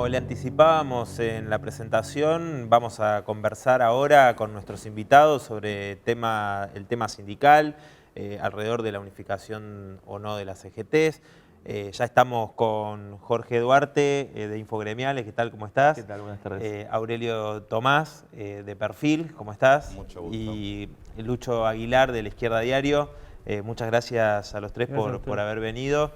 Como le anticipábamos en la presentación, vamos a conversar ahora con nuestros invitados sobre el tema sindical, alrededor de la unificación o no de las CGTs. Ya estamos con Jorge Duarte de Infogremiales. ¿Qué tal? ¿Cómo estás? ¿Qué tal? Buenas tardes. Aurelio Tomás de Perfil. ¿Cómo estás? Mucho gusto. Y Lucho Aguilar de La Izquierda Diario. Muchas gracias a los tres por haber venido.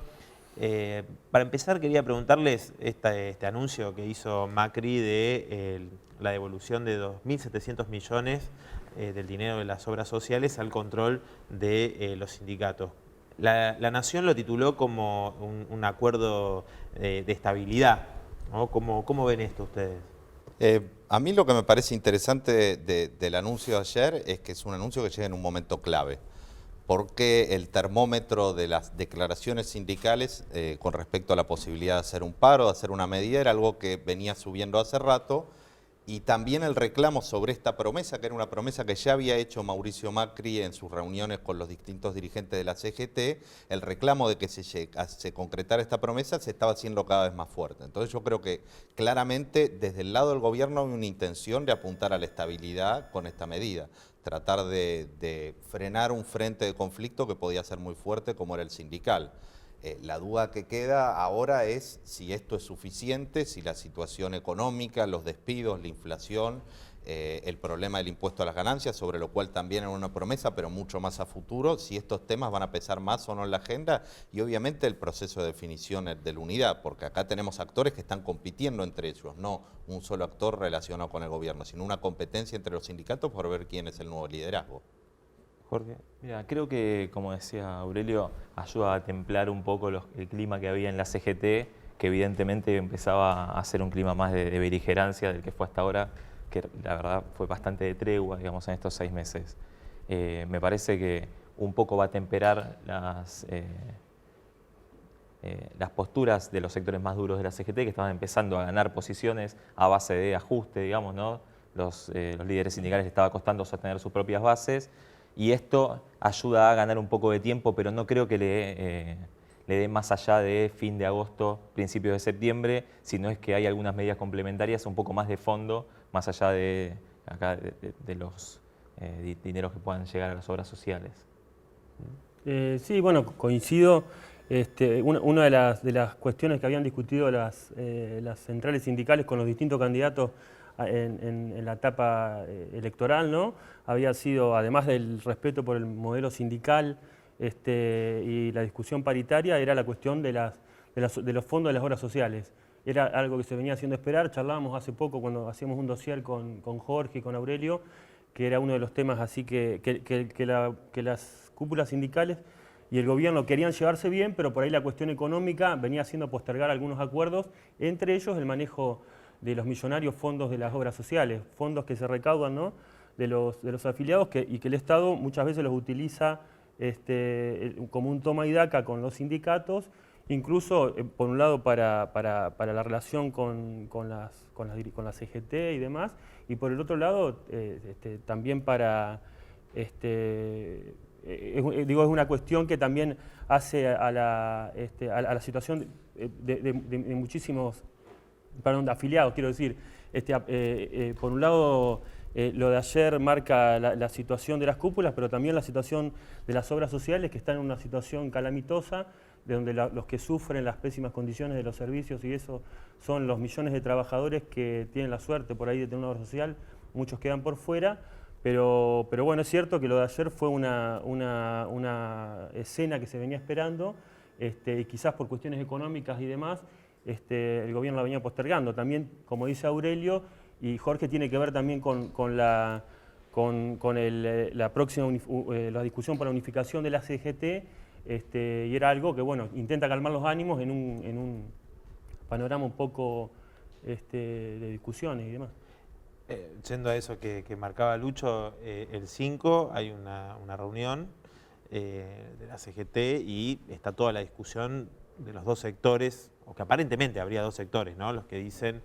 Para empezar quería preguntarles este anuncio que hizo Macri de la devolución de 2.700 millones del dinero de las obras sociales al control de los sindicatos. La Nación lo tituló como un acuerdo de estabilidad, ¿no? ¿Cómo ven esto ustedes? A mí lo que me parece interesante del anuncio de ayer es que es un anuncio que llega en un momento clave, porque el termómetro de las declaraciones sindicales con respecto a la posibilidad de hacer un paro, de hacer una medida, era algo que venía subiendo hace rato, y también el reclamo sobre esta promesa, que era una promesa que ya había hecho Mauricio Macri en sus reuniones con los distintos dirigentes de la CGT, el reclamo de que se concretara esta promesa se estaba haciendo cada vez más fuerte. Entonces yo creo que claramente desde el lado del gobierno hay una intención de apuntar a la estabilidad con esta medida, tratar de frenar un frente de conflicto que podía ser muy fuerte como era el sindical. La duda que queda ahora es si esto es suficiente, si la situación económica, los despidos, la inflación, el problema del impuesto a las ganancias, sobre lo cual también era una promesa, pero mucho más a futuro, si estos temas van a pesar más o no en la agenda, y obviamente el proceso de definición de la unidad, porque acá tenemos actores que están compitiendo entre ellos, no un solo actor relacionado con el gobierno, sino una competencia entre los sindicatos por ver quién es el nuevo liderazgo. Jorge. Mira, creo que, como decía Aurelio, ayuda a templar un poco el clima que había en la CGT, que evidentemente empezaba a ser un clima más de beligerancia del que fue hasta ahora, que la verdad fue bastante de tregua, digamos, en estos 6 meses. Me parece que un poco va a temperar las posturas de los sectores más duros de la CGT, que estaban empezando a ganar posiciones a base de ajuste, digamos, ¿no? Los líderes sindicales les estaba costando sostener sus propias bases, y esto ayuda a ganar un poco de tiempo, pero no creo que le dé más allá de fin de agosto, principios de septiembre, sino es que hay algunas medidas complementarias un poco más de fondo, más allá de los dineros que puedan llegar a las obras sociales. Sí, bueno, coincido. Una de las cuestiones que habían discutido las centrales sindicales con los distintos candidatos en la etapa electoral, ¿no? Había sido, además del respeto por el modelo sindical y la discusión paritaria, era la cuestión de los fondos de las obras sociales. Era algo que se venía haciendo esperar. Charlábamos hace poco cuando hacíamos un dossier con Jorge y con Aurelio, que era uno de los temas así que las cúpulas sindicales y el gobierno querían llevarse bien, pero por ahí la cuestión económica venía haciendo postergar algunos acuerdos, entre ellos el manejo de los millonarios fondos de las obras sociales, fondos que se recaudan, ¿no?, de los afiliados y que el Estado muchas veces los utiliza como un toma y daca con los sindicatos, incluso por un lado para la relación con la CGT y demás, y por el otro lado también para... digo, es una cuestión que también hace a la situación de muchísimos, perdón, de afiliados, quiero decir. Por un lado, lo de ayer marca la situación de las cúpulas, pero también la situación de las obras sociales, que están en una situación calamitosa, de donde los que sufren las pésimas condiciones de los servicios y eso son los millones de trabajadores que tienen la suerte por ahí de tener una obra social, muchos quedan por fuera. Pero bueno, es cierto que lo de ayer fue una escena que se venía esperando, y quizás por cuestiones económicas y demás, el gobierno la venía postergando. También, como dice Aurelio, y Jorge, tiene que ver también con la próxima la discusión por la unificación de la CGT, y era algo que, bueno, intenta calmar los ánimos en un panorama un poco de discusiones y demás. Yendo a eso que marcaba Lucho, el 5 hay una reunión de la CGT y está toda la discusión de los dos sectores, o que aparentemente habría dos sectores, ¿no? Los que dicen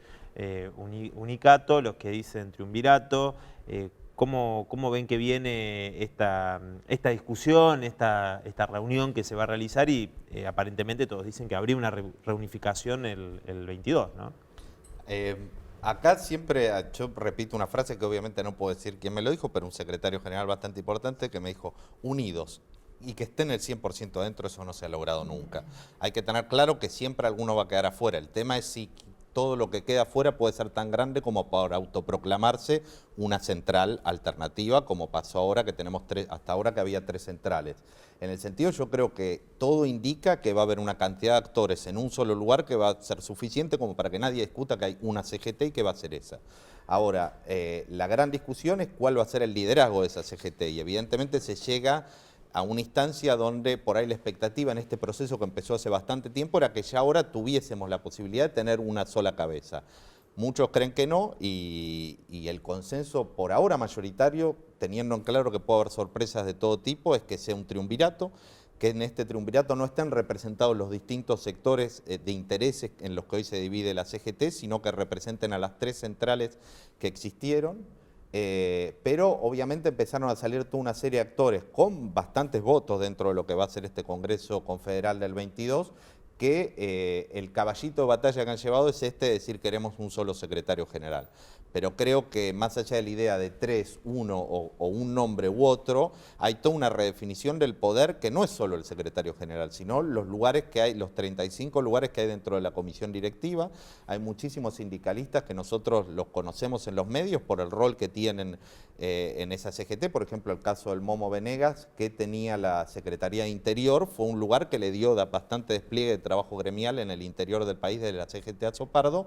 unicato, los que dicen triunvirato. ¿Cómo ven que viene esta discusión, esta reunión que se va a realizar? Y aparentemente todos dicen que habría una reunificación el 22, ¿no? Acá siempre, yo repito una frase que obviamente no puedo decir quién me lo dijo, pero un secretario general bastante importante que me dijo, unidos. Y que estén el 100% adentro, eso no se ha logrado nunca. Hay que tener claro que siempre alguno va a quedar afuera. El tema es si todo lo que queda afuera puede ser tan grande como para autoproclamarse una central alternativa, como pasó ahora que tenemos hasta ahora que había 3 centrales. En el sentido, yo creo que todo indica que va a haber una cantidad de actores en un solo lugar que va a ser suficiente como para que nadie discuta que hay una CGT y que va a ser esa. Ahora, la gran discusión es cuál va a ser el liderazgo de esa CGT y evidentemente se llega a una instancia donde por ahí la expectativa en este proceso que empezó hace bastante tiempo era que ya ahora tuviésemos la posibilidad de tener una sola cabeza. Muchos creen que no y el consenso por ahora mayoritario, teniendo en claro que puede haber sorpresas de todo tipo, es que sea un triunvirato, que en este triunvirato no estén representados los distintos sectores de intereses en los que hoy se divide la CGT, sino que representen a las 3 centrales que existieron. Pero obviamente empezaron a salir toda una serie de actores con bastantes votos dentro de lo que va a ser este Congreso Confederal del 22, que el caballito de batalla que han llevado es decir queremos un solo secretario general. Pero creo que más allá de la idea de 3, 1 o un nombre u otro, hay toda una redefinición del poder que no es solo el secretario general, sino los lugares que hay, los 35 lugares que hay dentro de la comisión directiva. Hay muchísimos sindicalistas que nosotros los conocemos en los medios por el rol que tienen en esa CGT. Por ejemplo, el caso del Momo Venegas, que tenía la Secretaría de Interior, fue un lugar que le dio bastante despliegue de trabajo gremial en el interior del país de la CGT Azopardo.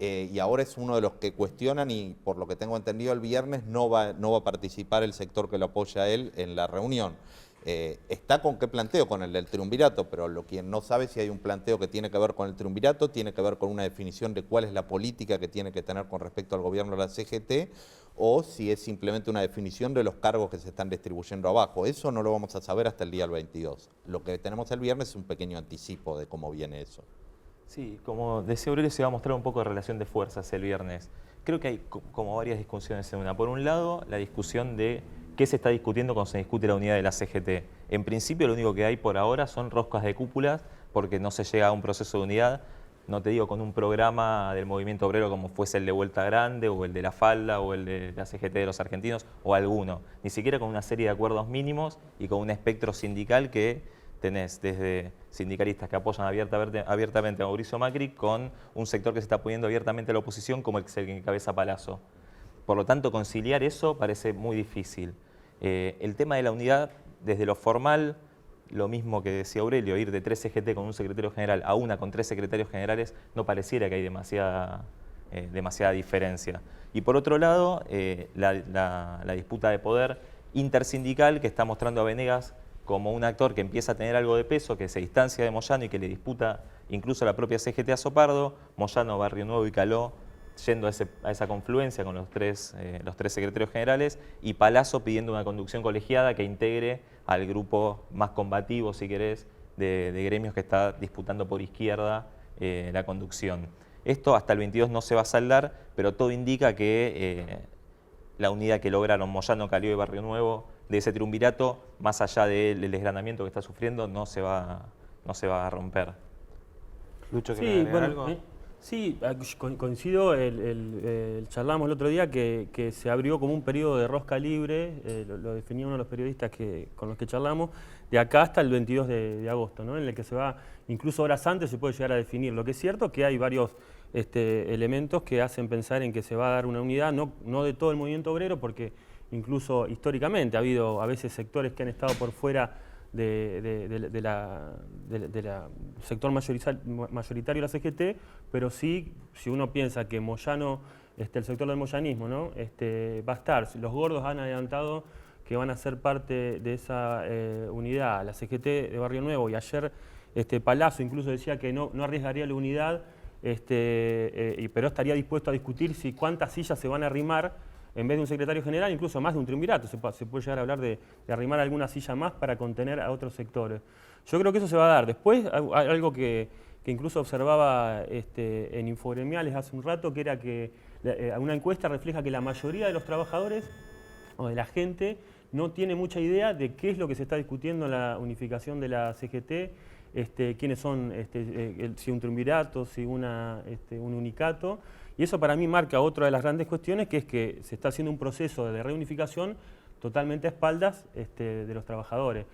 Y ahora es uno de los que cuestionan y por lo que tengo entendido el viernes no va a participar el sector que lo apoya a él en la reunión. Está con qué planteo, con el del triunvirato, pero quien no sabe si hay un planteo que tiene que ver con el triunvirato, tiene que ver con una definición de cuál es la política que tiene que tener con respecto al gobierno de la CGT o si es simplemente una definición de los cargos que se están distribuyendo abajo. Eso no lo vamos a saber hasta el día del 22. Lo que tenemos el viernes es un pequeño anticipo de cómo viene eso. Sí, como decía Aurelio, se va a mostrar un poco de relación de fuerzas el viernes. Creo que hay como varias discusiones en una. Por un lado, la discusión de qué se está discutiendo cuando se discute la unidad de la CGT. En principio, lo único que hay por ahora son roscas de cúpulas, porque no se llega a un proceso de unidad, no te digo con un programa del movimiento obrero como fuese el de Vuelta Grande, o el de La Falda, o el de la CGT de los argentinos, o alguno. Ni siquiera con una serie de acuerdos mínimos y con un espectro sindical que tenés desde sindicalistas que apoyan abiertamente a Mauricio Macri con un sector que se está poniendo abiertamente a la oposición como el que encabeza Palazzo. Por lo tanto, conciliar eso parece muy difícil. El tema de la unidad, desde lo formal, lo mismo que decía Aurelio, ir de 3 CGT con un secretario general a una con 3 secretarios generales, no pareciera que hay demasiada diferencia. Y por otro lado, la disputa de poder intersindical que está mostrando a Venegas como un actor que empieza a tener algo de peso, que se distancia de Moyano y que le disputa incluso a la propia CGT Azopardo, Moyano, Barrio Nuevo y Caló, yendo a esa confluencia con los tres secretarios generales, y Palazzo pidiendo una conducción colegiada que integre al grupo más combativo, si querés, de gremios que está disputando por izquierda la conducción. Esto hasta el 22 no se va a saldar, pero todo indica que la unidad que lograron Moyano, Caló y Barrio Nuevo de ese triunvirato, más allá del desgranamiento que está sufriendo, no se va a romper. Lucho, Sí, ¿querés agregar bueno, algo? sí, coincido, charlamos el otro día que se abrió como un periodo de rosca libre, lo definía uno de los periodistas con los que charlamos, de acá hasta el 22 de agosto, ¿no? En el que se va, incluso horas antes se puede llegar a definir. Lo que es cierto es que hay varios elementos que hacen pensar en que se va a dar una unidad, no de todo el movimiento obrero, porque incluso históricamente ha habido a veces sectores que han estado por fuera del sector mayoritario de la CGT, pero sí, si uno piensa que Moyano, el sector del moyanismo, ¿no? Va a estar, los gordos han adelantado que van a ser parte de esa unidad, la CGT de Barrio Nuevo, y ayer Palazzo incluso decía que no arriesgaría la unidad, pero estaría dispuesto a discutir si cuántas sillas se van a arrimar en vez de un secretario general, incluso más de un triunvirato. Se puede llegar a hablar de arrimar alguna silla más para contener a otros sectores. Yo creo que eso se va a dar. Después, algo que incluso observaba en Infogremiales hace un rato, que era que una encuesta refleja que la mayoría de los trabajadores o de la gente no tiene mucha idea de qué es lo que se está discutiendo en la unificación de la CGT, quiénes son, si un triunvirato, si un unicato. Y eso para mí marca otra de las grandes cuestiones, que es que se está haciendo un proceso de reunificación totalmente a espaldas de los trabajadores.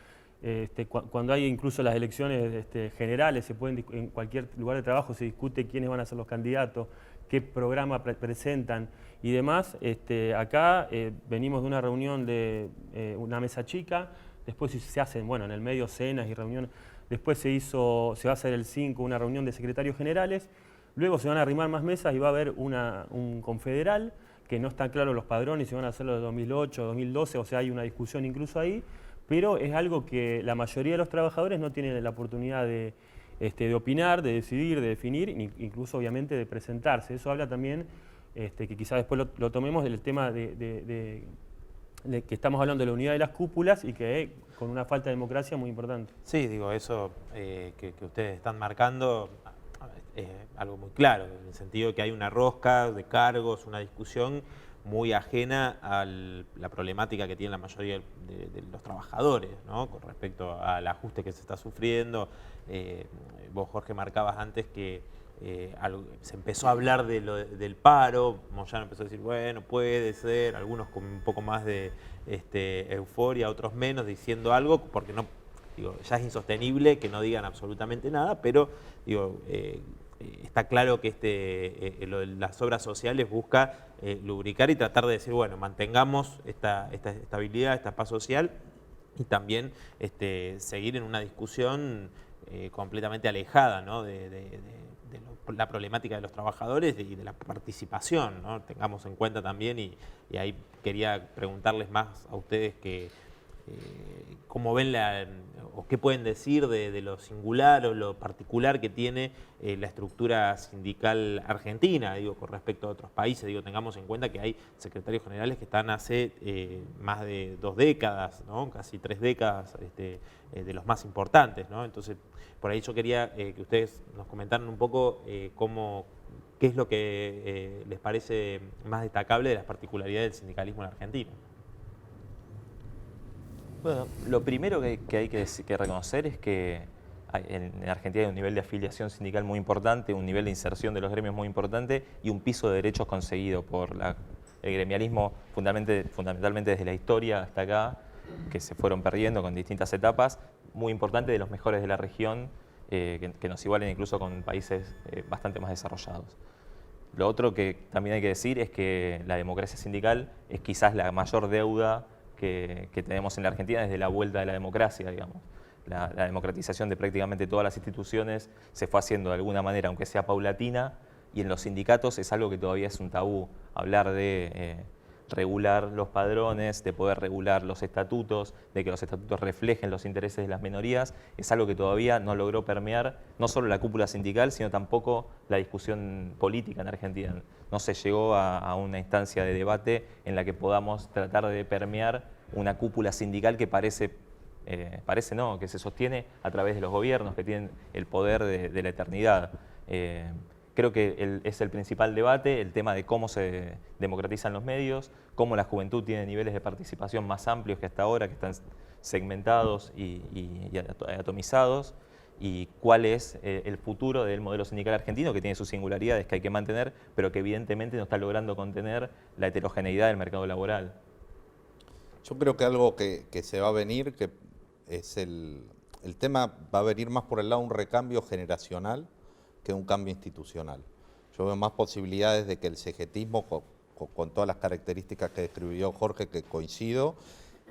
Cuando hay incluso las elecciones generales, en cualquier lugar de trabajo se discute quiénes van a ser los candidatos, qué programa presentan y demás. Acá venimos de una reunión de una mesa chica, después se hacen, bueno, en el medio cenas y reuniones, después se va a hacer el 5, una reunión de secretarios generales, luego se van a arrimar más mesas y va a haber un confederal, que no están claros los padrones, si van a hacerlo de 2008, 2012, o sea, hay una discusión incluso ahí, pero es algo que la mayoría de los trabajadores no tienen la oportunidad de opinar, de decidir, de definir, incluso obviamente de presentarse. Eso habla también, que quizás después lo tomemos, del tema de que estamos hablando de la unidad de las cúpulas y que con una falta de democracia muy importante. Sí, digo, eso que ustedes están marcando es algo muy claro, en el sentido de que hay una rosca de cargos, una discusión muy ajena a la problemática que tiene la mayoría de los trabajadores, ¿no? Con respecto al ajuste que se está sufriendo. Vos, Jorge, marcabas antes que se empezó a hablar del paro, Moyano empezó a decir, bueno, puede ser, algunos con un poco más de euforia, otros menos, diciendo algo, porque no, digo, ya es insostenible que no digan absolutamente nada, pero digo, está claro que lo de las obras sociales busca lubricar y tratar de decir, bueno, mantengamos esta estabilidad, esta paz social y también seguir en una discusión completamente alejada, ¿no? de la problemática de los trabajadores y de la participación, ¿no? Tengamos en cuenta también, y ahí quería preguntarles más a ustedes que cómo ven o qué pueden decir de lo singular o lo particular que tiene la estructura sindical argentina, digo, con respecto a otros países. Digo, tengamos en cuenta que hay secretarios generales que están hace más de 2 décadas, ¿no? Casi 3 décadas, de los más importantes, ¿no? Entonces, por ahí yo quería que ustedes nos comentaran un poco qué es lo que les parece más destacable de las particularidades del sindicalismo en Argentina. Bueno, lo primero que hay que reconocer es que en Argentina hay un nivel de afiliación sindical muy importante, un nivel de inserción de los gremios muy importante y un piso de derechos conseguido por el gremialismo fundamentalmente desde la historia hasta acá, que se fueron perdiendo con distintas etapas, muy importante, de los mejores de la región, que nos igualen incluso con países bastante más desarrollados. Lo otro que también hay que decir es que la democracia sindical es quizás la mayor deuda que tenemos en la Argentina desde la vuelta de la democracia, digamos. La democratización de prácticamente todas las instituciones se fue haciendo de alguna manera, aunque sea paulatina, y en los sindicatos es algo que todavía es un tabú. Hablar de regular los padrones, de poder regular los estatutos, de que los estatutos reflejen los intereses de las minorías, es algo que todavía no logró permear no solo la cúpula sindical, sino tampoco la discusión política en Argentina. No se llegó a una instancia de debate en la que podamos tratar de permear una cúpula sindical que que se sostiene a través de los gobiernos, que tienen el poder de la eternidad. Creo que es el principal debate, el tema de cómo se democratizan los medios, cómo la juventud tiene niveles de participación más amplios que hasta ahora, que están segmentados y atomizados, y cuál es el futuro del modelo sindical argentino, que tiene sus singularidades que hay que mantener, pero que evidentemente no está logrando contener la heterogeneidad del mercado laboral. Yo creo que algo que se va a venir, que es el tema va a venir más por el lado de un recambio generacional que un cambio institucional. Yo veo más posibilidades de que el cegetismo, con todas las características que describió Jorge, que coincido,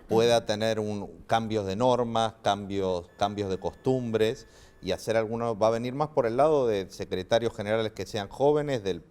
pueda tener cambios de normas, cambios de costumbres, y hacer algunos, va a venir más por el lado de secretarios generales que sean jóvenes, el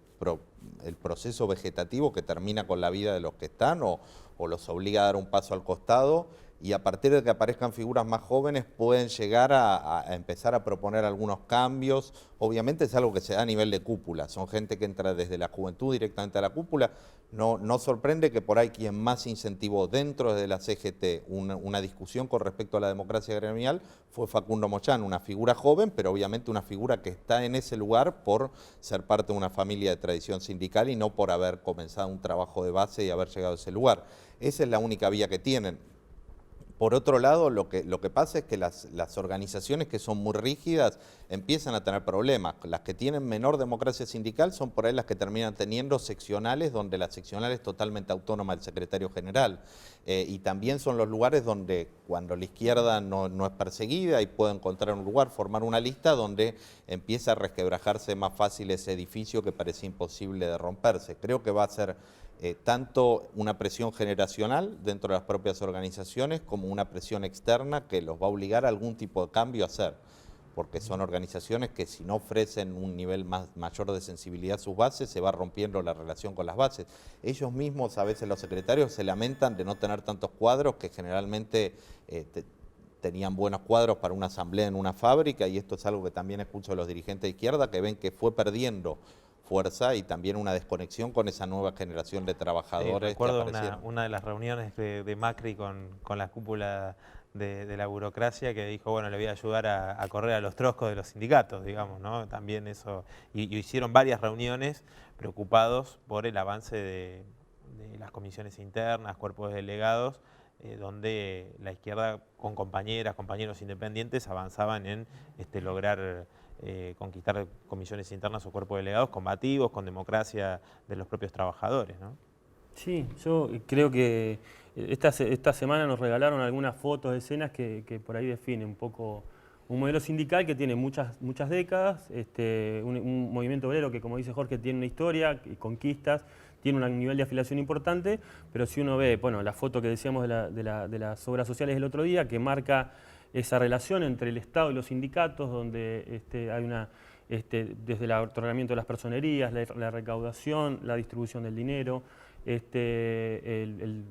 proceso vegetativo que termina con la vida de los que están o los obliga a dar un paso al costado, y a partir de que aparezcan figuras más jóvenes pueden llegar a empezar a proponer algunos cambios. Obviamente es algo que se da a nivel de cúpula, son gente que entra desde la juventud directamente a la cúpula. No sorprende que por ahí quien más incentivó dentro de la CGT una discusión con respecto a la democracia gremial fue Facundo Moyano, una figura joven, pero obviamente una figura que está en ese lugar por ser parte de una familia de tradición sindical y no por haber comenzado un trabajo de base y haber llegado a ese lugar. Esa es la única vía que tienen. Por otro lado, lo que pasa es que las organizaciones que son muy rígidas empiezan a tener problemas. Las que tienen menor democracia sindical son por ahí las que terminan teniendo seccionales, donde la seccional es totalmente autónoma del secretario general. Y también son los lugares donde cuando la izquierda no es perseguida y puede encontrar un lugar, formar una lista donde empieza a resquebrajarse más fácil ese edificio que parecía imposible de romperse. Creo que va a ser tanto una presión generacional dentro de las propias organizaciones como una presión externa que los va a obligar a algún tipo de cambio a hacer, porque son organizaciones que si no ofrecen un nivel mayor de sensibilidad a sus bases, se va rompiendo la relación con las bases. Ellos mismos, a veces los secretarios, se lamentan de no tener tantos cuadros que generalmente tenían buenos cuadros para una asamblea en una fábrica, y esto es algo que también escucho de los dirigentes de izquierda, que ven que fue perdiendo fuerza y también una desconexión con esa nueva generación de trabajadores. Recuerdo una de las reuniones de Macri con la cúpula de la burocracia, que dijo, bueno, le voy a ayudar a correr a los troscos de los sindicatos, digamos, ¿no? También eso, y hicieron varias reuniones preocupados por el avance de las comisiones internas, cuerpos de delegados, donde la izquierda con compañeros independientes avanzaban en lograr conquistar comisiones internas o cuerpos de delegados combativos, con democracia de los propios trabajadores, ¿no? Sí, yo creo que esta semana nos regalaron algunas fotos, escenas que por ahí definen un poco un modelo sindical que tiene muchas décadas, un movimiento obrero que, como dice Jorge, tiene una historia y conquistas, tiene un nivel de afiliación importante, pero si uno ve, bueno, la foto que decíamos de las obras sociales del otro día, que marca esa relación entre el Estado y los sindicatos, donde hay una, desde el otorgamiento de las personerías, la recaudación, la distribución del dinero, el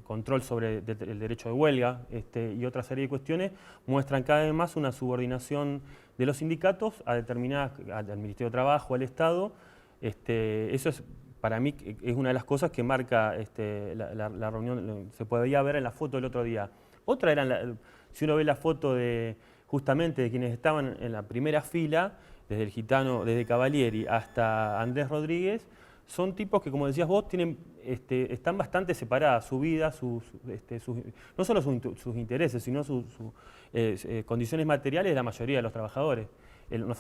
control sobre el derecho de huelga y otra serie de cuestiones, muestran cada vez más una subordinación de los sindicatos a determinadas, al Ministerio de Trabajo, al Estado. Eso es, para mí, es una de las cosas que marca la reunión, se podía ver en la foto del otro día. Otra era, si uno ve la foto justamente de quienes estaban en la primera fila, desde el Gitano, desde Cavalieri hasta Andrés Rodríguez, son tipos que, como decías vos, están bastante separadas su vida, no solo sus intereses, sino sus condiciones materiales de la mayoría de los trabajadores.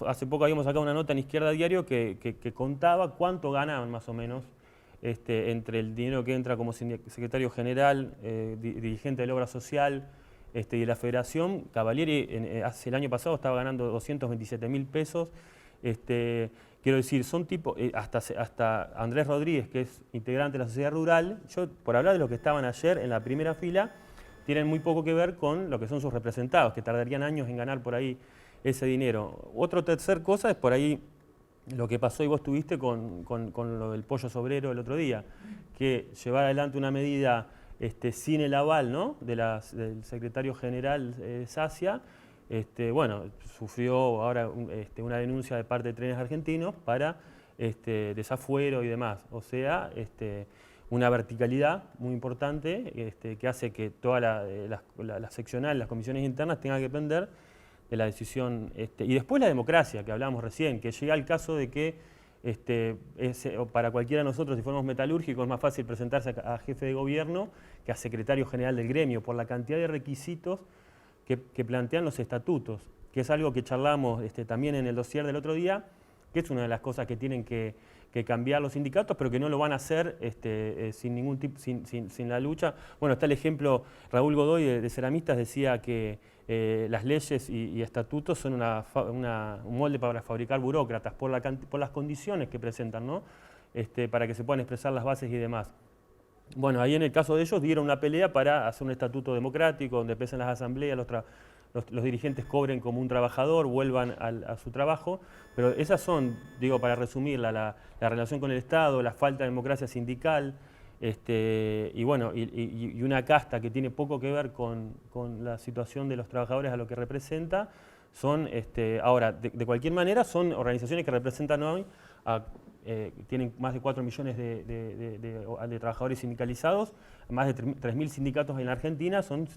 Hace poco habíamos sacado una nota en Izquierda Diario que contaba cuánto ganaban más o menos entre el dinero que entra como secretario general, dirigente de la obra social y de la federación. Cavalieri el año pasado estaba ganando 227.000 pesos. Quiero decir, son tipos, hasta Andrés Rodríguez, que es integrante de la sociedad rural, yo por hablar de los que estaban ayer en la primera fila, tienen muy poco que ver con lo que son sus representados, que tardarían años en ganar por ahí ese dinero. Otra tercera cosa es por ahí lo que pasó y vos tuviste con lo del pollo sobrero el otro día, que llevar adelante una medida sin el aval, ¿no?, del secretario general Sacia. Bueno, sufrió ahora una denuncia de parte de Trenes Argentinos para desafuero y demás. O sea, una verticalidad muy importante que hace que toda la seccional, las comisiones internas tengan que depender de la decisión. Y después la democracia, que hablábamos recién, que llega al caso de que para cualquiera de nosotros, si fuéramos metalúrgicos, es más fácil presentarse a jefe de gobierno que a secretario general del gremio, por la cantidad de requisitos que plantean los estatutos, que es algo que charlamos también en el dossier del otro día, que es una de las cosas que tienen que cambiar los sindicatos, pero que no lo van a hacer sin la lucha. Bueno, está el ejemplo, Raúl Godoy de Ceramistas decía que las leyes y estatutos son un molde para fabricar burócratas por las condiciones que presentan, ¿no? Para que se puedan expresar las bases y demás. Bueno, ahí en el caso de ellos dieron una pelea para hacer un estatuto democrático, donde pesen las asambleas, los dirigentes cobren como un trabajador, vuelvan a su trabajo, pero esas son, digo, para resumir, la relación con el Estado, la falta de democracia sindical, y bueno, y una casta que tiene poco que ver con la situación de los trabajadores a lo que representa, son, ahora, de cualquier manera, son organizaciones que representan hoy tienen más de 4 millones de trabajadores sindicalizados, más de 3.000 sindicatos en la Argentina, son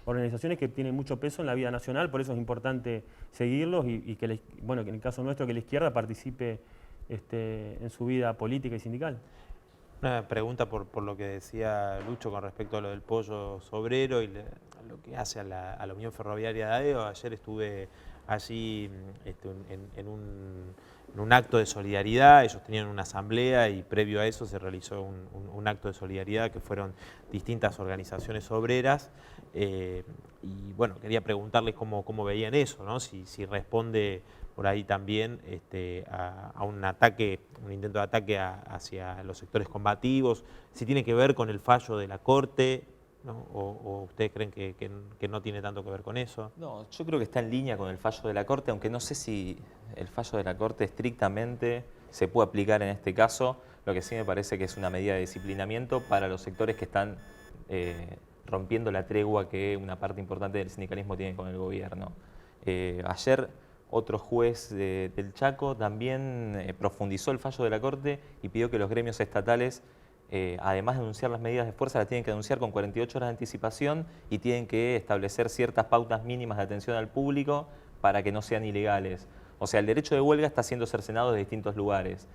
organizaciones que tienen mucho peso en la vida nacional, por eso es importante seguirlos y que, que en el caso nuestro que la izquierda participe en su vida política y sindical. Una pregunta por lo que decía Lucho con respecto a lo del pollo sobrero y lo que hace a la Unión Ferroviaria de ADEO. Ayer estuve allí en un acto de solidaridad. Ellos tenían una asamblea y previo a eso se realizó un acto de solidaridad que fueron distintas organizaciones obreras. Y bueno, quería preguntarles cómo veían eso, ¿no? Si responde por ahí también a un ataque, un intento de ataque hacia los sectores combativos, si tiene que ver con el fallo de la Corte, ¿no? O ustedes creen que no tiene tanto que ver con eso. No, yo creo que está en línea con el fallo de la Corte, aunque no sé si el fallo de la Corte estrictamente se puede aplicar en este caso. Lo que sí me parece que es una medida de disciplinamiento para los sectores que están rompiendo la tregua que una parte importante del sindicalismo tiene con el gobierno. Ayer otro juez del Chaco también profundizó el fallo de la Corte y pidió que los gremios estatales, además de denunciar las medidas de fuerza, las tienen que denunciar con 48 horas de anticipación y tienen que establecer ciertas pautas mínimas de atención al público para que no sean ilegales. O sea, el derecho de huelga está siendo cercenado de distintos lugares.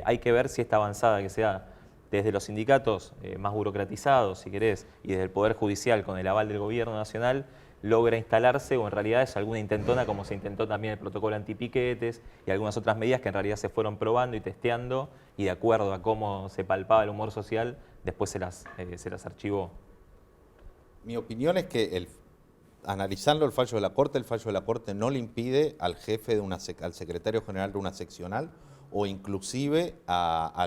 Hay que ver si esta avanzada que sea desde los sindicatos más burocratizados, si querés, y desde el Poder Judicial con el aval del Gobierno Nacional, logra instalarse o en realidad es alguna intentona, como se intentó también el protocolo antipiquetes y algunas otras medidas que en realidad se fueron probando y testeando y de acuerdo a cómo se palpaba el humor social, después se las archivó. Mi opinión es que analizando el fallo de la Corte no le impide al jefe al secretario general de una seccional o inclusive a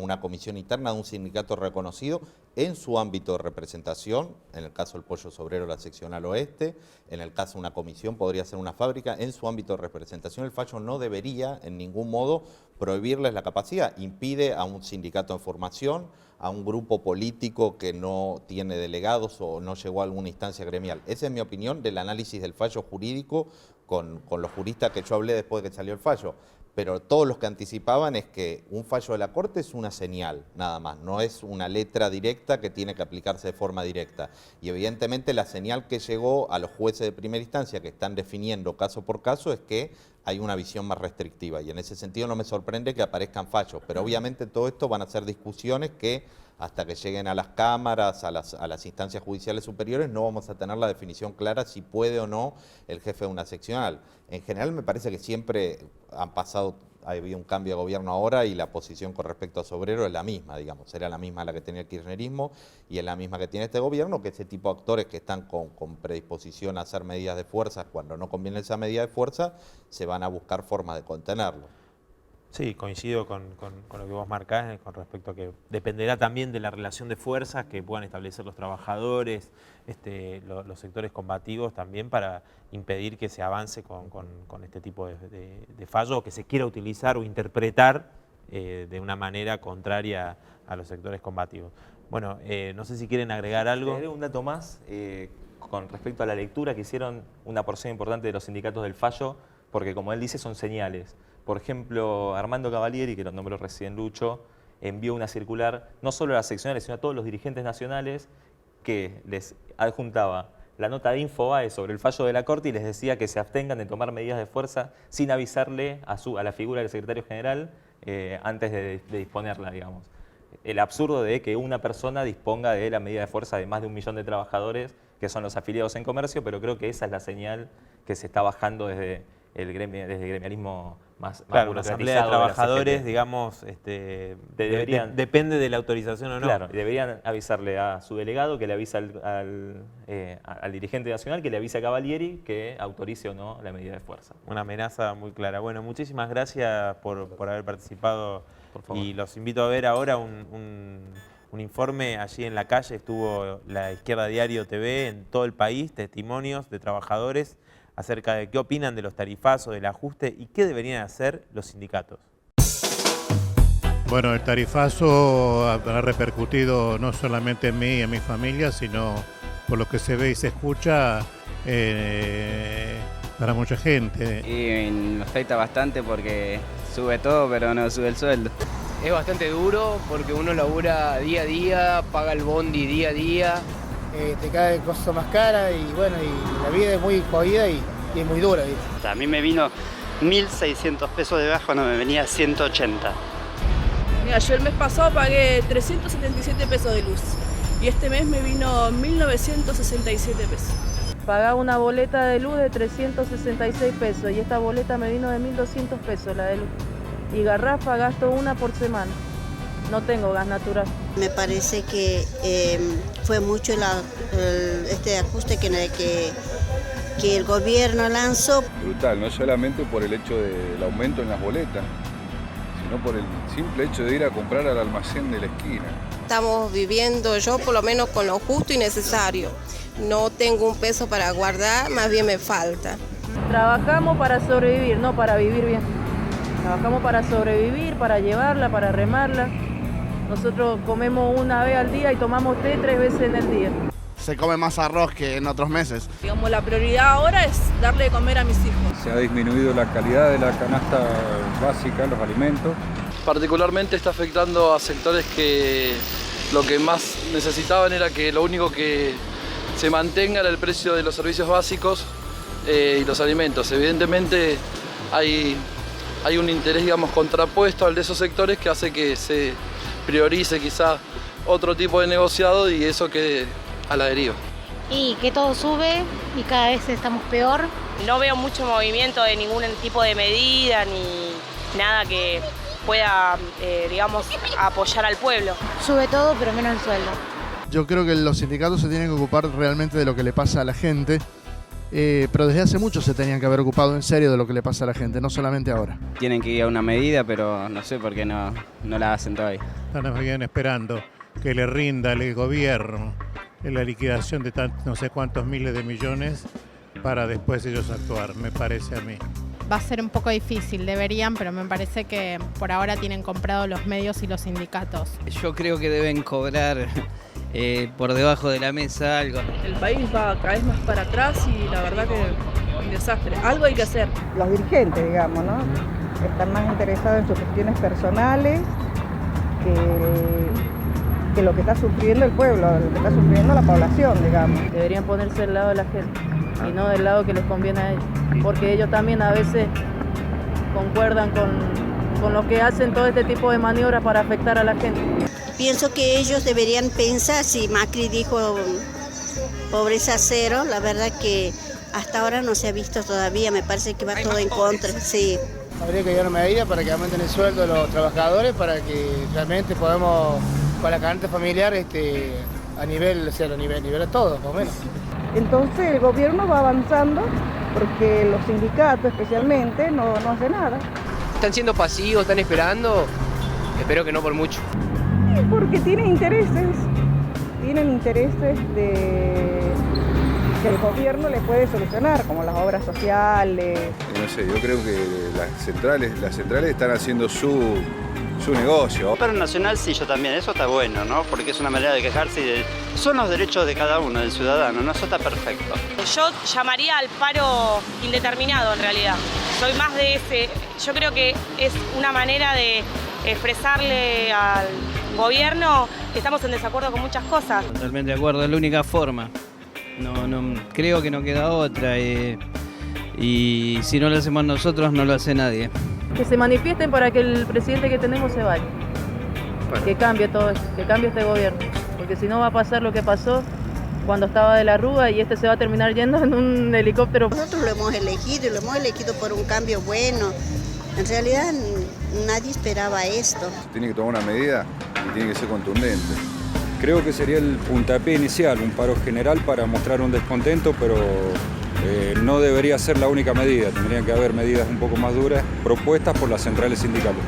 una comisión interna de un sindicato reconocido en su ámbito de representación, en el caso del pollo sobrero la seccional oeste, en el caso de una comisión podría ser una fábrica, en su ámbito de representación el fallo no debería en ningún modo prohibirles la capacidad, impide a un sindicato en formación, a un grupo político que no tiene delegados o no llegó a alguna instancia gremial. Esa es mi opinión del análisis del fallo jurídico con los juristas que yo hablé después de que salió el fallo. Pero todos los que anticipaban es que un fallo de la Corte es una señal, nada más, no es una letra directa que tiene que aplicarse de forma directa. Y evidentemente la señal que llegó a los jueces de primera instancia que están definiendo caso por caso es que hay una visión más restrictiva. Y en ese sentido no me sorprende que aparezcan fallos, pero obviamente todo esto van a ser discusiones que hasta que lleguen a las cámaras, a las instancias judiciales superiores, no vamos a tener la definición clara si puede o no el jefe de una seccional. En general me parece que siempre ha habido un cambio de gobierno ahora y la posición con respecto a Sobrero es la misma, digamos, era la misma la que tenía el kirchnerismo y es la misma que tiene este gobierno, que ese tipo de actores que están con predisposición a hacer medidas de fuerza, cuando no conviene esa medida de fuerza, se van a buscar formas de contenerlo. Sí, coincido con lo que vos marcás con respecto a que dependerá también de la relación de fuerzas que puedan establecer los trabajadores, los sectores combativos también para impedir que se avance con este tipo de fallo o que se quiera utilizar o interpretar de una manera contraria a los sectores combativos. Bueno, no sé si quieren agregar algo. Agregar un dato más con respecto a la lectura que hicieron una porción importante de los sindicatos del fallo, porque como él dice son señales. Por ejemplo, Armando Cavalieri, que lo nombró recién Lucho, envió una circular no solo a las seccionales, sino a todos los dirigentes nacionales que les adjuntaba la nota de Infobae sobre el fallo de la Corte y les decía que se abstengan de tomar medidas de fuerza sin avisarle a la figura del secretario general antes de disponerla, digamos. El absurdo de que una persona disponga de la medida de fuerza de más de 1 millón de trabajadores, que son los afiliados en comercio, pero creo que esa es la señal que se está bajando desde el gremialismo más claro, una asamblea de trabajadores, digamos, depende de la autorización o no. Claro, y deberían avisarle a su delegado, que le avisa al dirigente nacional, que le avise a Cavalieri que autorice o no la medida de fuerza. Una amenaza muy clara. Bueno, muchísimas gracias por haber participado. Por favor. Y los invito a ver ahora un informe allí en la calle. Estuvo la Izquierda Diario TV en todo el país, testimonios de trabajadores acerca de qué opinan de los tarifazos, del ajuste y qué deberían hacer los sindicatos. Bueno, el tarifazo ha repercutido no solamente en mí y en mi familia, sino por lo que se ve y se escucha para mucha gente. Y me afecta bastante porque sube todo, pero no sube el sueldo. Es bastante duro porque uno labura día a día, paga el bondi día a día. Te cae cosas más caras y bueno, y la vida es muy jodida y es muy dura. ¿Viste? A mí me vino 1.600 pesos de baja cuando me venía 180. Mira, yo el mes pasado pagué 377 pesos de luz y este mes me vino 1.967 pesos. Pagaba una boleta de luz de 366 pesos y esta boleta me vino de 1.200 pesos la de luz. Y garrafa gasto una por semana. No tengo gas natural. Me parece que fue mucho este ajuste que el gobierno lanzó. Brutal, no solamente por el hecho del aumento en las boletas, sino por el simple hecho de ir a comprar al almacén de la esquina. Estamos viviendo, yo por lo menos con lo justo y necesario. No tengo un peso para guardar, más bien me falta. Trabajamos para sobrevivir, no para vivir bien. Trabajamos para sobrevivir, para llevarla, para remarla. Nosotros comemos una vez al día y tomamos té 3 veces en el día. Se come más arroz que en otros meses. Digamos, la prioridad ahora es darle de comer a mis hijos. Se ha disminuido la calidad de la canasta básica, los alimentos. Particularmente está afectando a sectores que lo que más necesitaban era que lo único que se mantenga era el precio de los servicios básicos y los alimentos. Evidentemente hay un interés, digamos, contrapuesto al de esos sectores que hace que se priorice quizá otro tipo de negociado y eso quede a la deriva. Y que todo sube y cada vez estamos peor. No veo mucho movimiento de ningún tipo de medida ni nada que pueda, digamos, apoyar al pueblo. Sube todo, pero menos el sueldo. Yo creo que los sindicatos se tienen que ocupar realmente de lo que le pasa a la gente, pero desde hace mucho se tenían que haber ocupado en serio de lo que le pasa a la gente, no solamente ahora. Tienen que ir a una medida, pero no sé por qué no la hacen todavía. Están bien esperando que le rinda el gobierno en la liquidación de no sé cuántos miles de millones para después ellos actuar, me parece a mí. Va a ser un poco difícil, deberían, pero me parece que por ahora tienen comprado los medios y los sindicatos. Yo creo que deben cobrar por debajo de la mesa algo. El país va cada vez más para atrás y la verdad que es un desastre. Algo hay que hacer. Los dirigentes, digamos, ¿no? Están más interesados en sus cuestiones personales que lo que está sufriendo el pueblo, lo que está sufriendo la población, digamos. Deberían ponerse del lado de la gente y no del lado que les conviene a ellos, porque ellos también a veces concuerdan con lo que hacen todo este tipo de maniobras para afectar a la gente. Pienso que ellos deberían pensar, si Macri dijo pobreza cero, la verdad que hasta ahora no se ha visto todavía, me parece que va todo en contra. Sí. Habría que llevar una medida para que aumenten el sueldo de los trabajadores, para que realmente podamos, con la canasta familiar, a nivel de todo, más o menos. Entonces el gobierno va avanzando porque los sindicatos especialmente no hacen nada. Están siendo pasivos, están esperando, espero que no por mucho. Porque tienen intereses de que el gobierno les puede solucionar, como las obras sociales. No sé, yo creo que las centrales están haciendo su negocio. Paro nacional sí, yo también, eso está bueno, ¿no? Porque es una manera de quejarse son los derechos de cada uno, del ciudadano, ¿no? Eso está perfecto. Yo llamaría al paro indeterminado en realidad. Soy más de ese. Yo creo que es una manera de expresarle al gobierno que estamos en desacuerdo con muchas cosas. Totalmente de acuerdo, es la única forma. No creo que no queda otra y si no lo hacemos nosotros no lo hace nadie. Que se manifiesten para que el presidente que tenemos se vaya. Bueno. Que cambie todo esto, que cambie este gobierno. Porque si no va a pasar lo que pasó cuando estaba de la Rúa y se va a terminar yendo en un helicóptero. Nosotros lo hemos elegido y lo hemos elegido por un cambio bueno. En realidad nadie esperaba esto. Tiene que tomar una medida y tiene que ser contundente. Creo que sería el puntapié inicial, un paro general para mostrar un descontento, pero no debería ser la única medida. Tendrían que haber medidas un poco más duras propuestas por las centrales sindicales.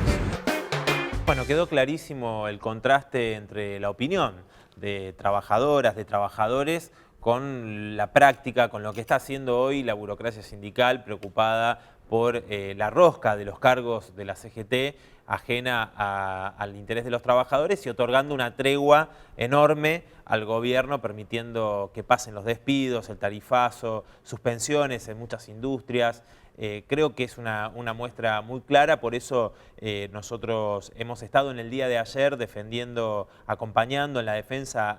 Bueno, quedó clarísimo el contraste entre la opinión de trabajadoras, de trabajadores, con la práctica, con lo que está haciendo hoy la burocracia sindical preocupada por la rosca de los cargos de la CGT, ajena al interés de los trabajadores y otorgando una tregua enorme al gobierno, permitiendo que pasen los despidos, el tarifazo, suspensiones en muchas industrias. Creo que es una muestra muy clara, por eso nosotros hemos estado en el día de ayer defendiendo, acompañando en la defensa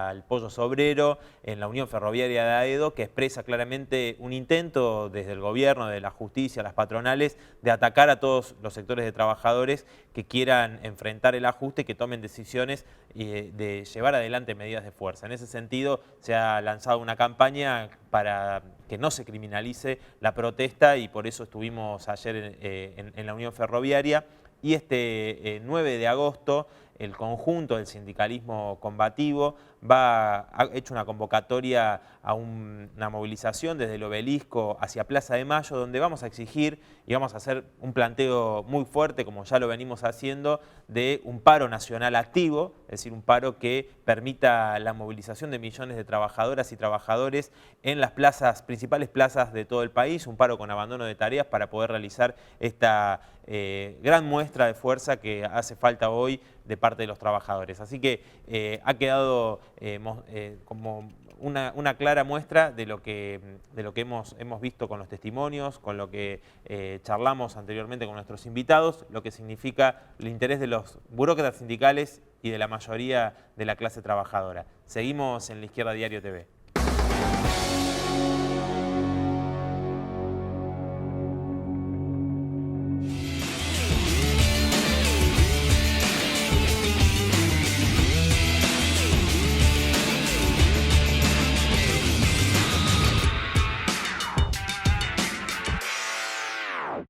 al Pollo Sobrero, en la Unión Ferroviaria de Aedo, que expresa claramente un intento desde el gobierno, de la justicia, las patronales, de atacar a todos los sectores de trabajadores sectores que quieran enfrentar el ajuste y que tomen decisiones de llevar adelante medidas de fuerza. En ese sentido, se ha lanzado una campaña para que no se criminalice la protesta y por eso estuvimos ayer en la Unión Ferroviaria. Y este 9 de agosto, el conjunto del sindicalismo combativo ha hecho una convocatoria a una movilización desde el Obelisco hacia Plaza de Mayo, donde vamos a exigir y vamos a hacer un planteo muy fuerte, como ya lo venimos haciendo, de un paro nacional activo, es decir, un paro que permita la movilización de millones de trabajadoras y trabajadores en las principales plazas de todo el país, un paro con abandono de tareas para poder realizar esta gran muestra de fuerza que hace falta hoy de parte de los trabajadores. Así que ha quedado como una clara muestra de lo que hemos visto con los testimonios, con lo que charlamos anteriormente con nuestros invitados, lo que significa el interés de los burócratas sindicales y de la mayoría de la clase trabajadora. Seguimos en La Izquierda Diario TV.